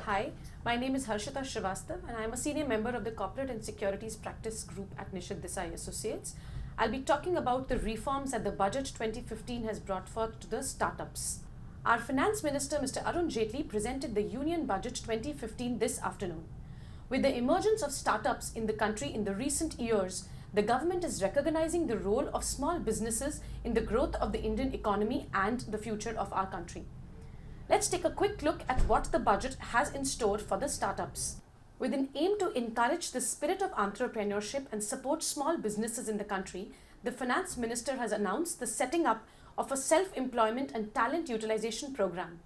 Hi, my name is Harshita Srivastav and I am a senior member of the Corporate and Securities Practice Group at Nishit Desai Associates. I'll be talking about the reforms that the Budget 2015 has brought forth to the startups. Our Finance Minister Mr. Arun Jaitley presented the Union Budget 2015 this afternoon. With the emergence of startups in the country in the recent years, the government is recognizing the role of small businesses in the growth of the Indian economy and the future of our country. Let's take a quick look at what the budget has in store for the startups. With an aim to encourage the spirit of entrepreneurship and support small businesses in the country, the Finance Minister has announced the setting up of a self-employment and talent utilization program.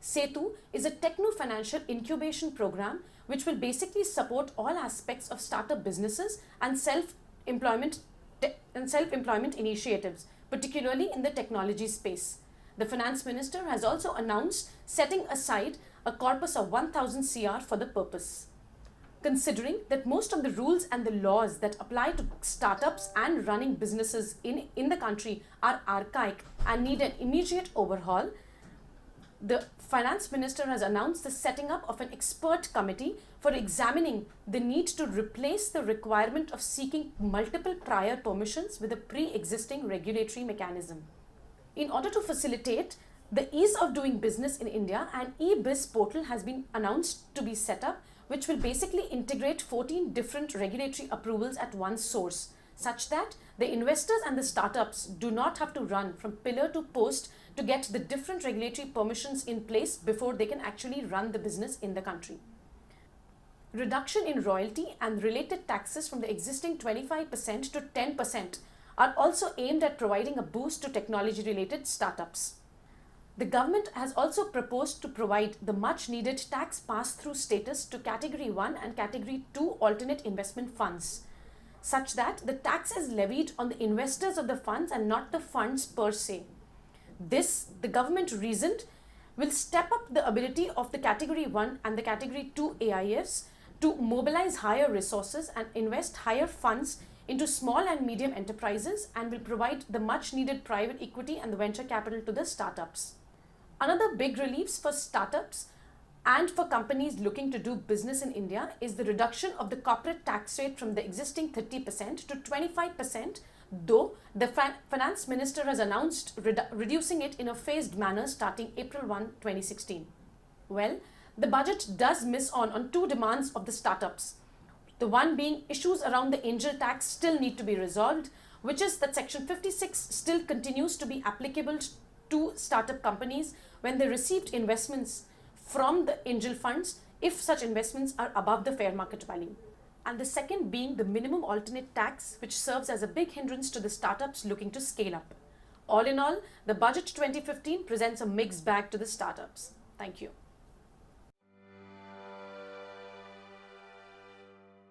SETU is a techno-financial incubation program which will basically support all aspects of startup businesses and self-employment initiatives, particularly in the technology space. The Finance Minister has also announced setting aside a corpus of 1000 CR for the purpose. Considering that most of the rules and the laws that apply to startups and running businesses in the country are archaic and need an immediate overhaul, the Finance Minister has announced the setting up of an expert committee for examining the need to replace the requirement of seeking multiple prior permissions with a pre-existing regulatory mechanism. In order to facilitate the ease of doing business in India, an e-biz portal has been announced to be set up, which will basically integrate 14 different regulatory approvals at one source, such that the investors and the startups do not have to run from pillar to post to get the different regulatory permissions in place before they can actually run the business in the country. Reduction in royalty and related taxes from the existing 25% to 10% are also aimed at providing a boost to technology-related startups. The government has also proposed to provide the much-needed tax pass-through status to Category 1 and Category 2 alternate investment funds, such that the tax is levied on the investors of the funds and not the funds per se. This, the government reasoned, will step up the ability of the Category 1 and the Category 2 AIFs to mobilize higher resources and invest higher funds into small and medium enterprises and will provide the much needed private equity and the venture capital to the startups. Another big reliefs for startups and for companies looking to do business in India is the reduction of the corporate tax rate from the existing 30% to 25%, though the Finance Minister has announced reducing it in a phased manner starting April 1, 2016. Well, the budget does miss on two demands of the startups. The one being issues around the angel tax still need to be resolved, which is that Section 56 still continues to be applicable to startup companies when they received investments from the angel funds if such investments are above the fair market value. And the second being the minimum alternate tax, which serves as a big hindrance to the startups looking to scale up. All in all, the Budget 2015 presents a mixed bag to the startups. Thank you.